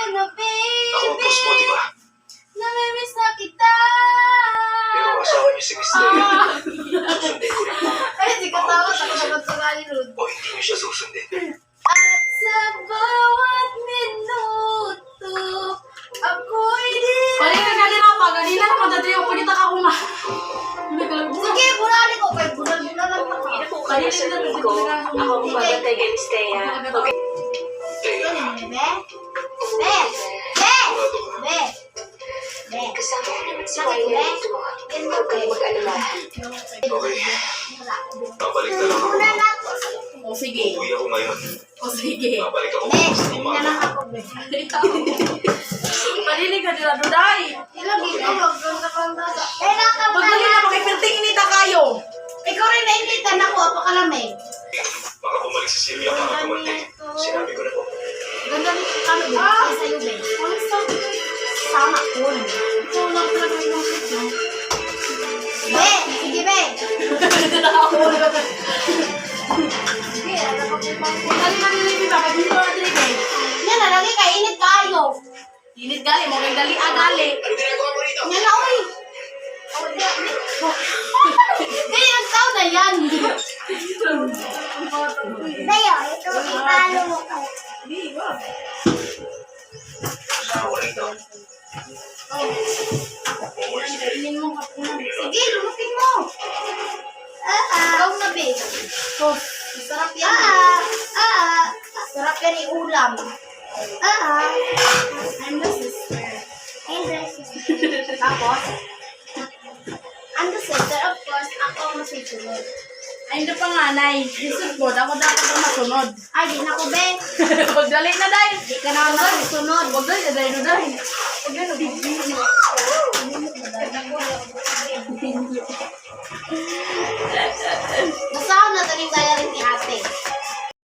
na, Ako ang boss mo, baby. di ba? Namimiss na kita. Pero asawa niyo si Miss Leia. Susundin ko rin po. Ay, hindi ka tawa. Ako naman sa Hollywood. O hindi niyo siya susundin. At sa bawat minuto, ako'y di... Balik na gali na pa, gali na naman dati yung pagkita ka kuma. Sige, bulali ko. Kaya bulal-bulal lang ako. Ina po kayo sa room ko. Ako ang babantay kay Miss Thea. Okay. Leia, Be? Be? Be? sigurado ka. Be? Be? Kasama ko naman si Wayne dito. Huwag kayo mag-alala. Okay, babalik na lang ako. Bulal ako. O sige. Uuwi ako ngayon. O sige. Babalik ako Be, bukas ng hindi na umaga. lang ako, be. Panilig ka nila, Duday. Ilang dito, magdoon ka pang dasa. Kailangan ka Pagdali na, makipirting inita kayo. Ikaw rin nainitan ako, apakalamig. Baka bumalik si Sylvia para tumantig. Sinabi ko na po. Ganda rin kami, be. Kaya sa'yo, be. Ang sama ko. Ikaw lang talaga yung sityo. Be, sige, be. Sige, alam ko kung bang... Pagdali na nilipin ba, pag dito na nilipin. Yan, nalagi ka, init kayo. Init gali, mo kay dali agali. Ano ginagawa mo rito? Yan na, uy. Kaya ang tao na yan. Dayo, ito, ipalo mo ka. Asawa rito. Umalis ka. Inin mo ka na. Sige, lumukin mo. Ikaw na, babe. Sarap yan. Sarap yan yung ulam. I'm the sister. I'm the sister. Tapos? I'm the sister, of course. Ako ang masusunod. Ay, hindi pa panganay. Isip mo, ako dapat ang masunod. Ay, di na ko, be. Pagdali na, day. Di ka na masusunod. Pagdali na, day, Duday. Pagdali na, Basta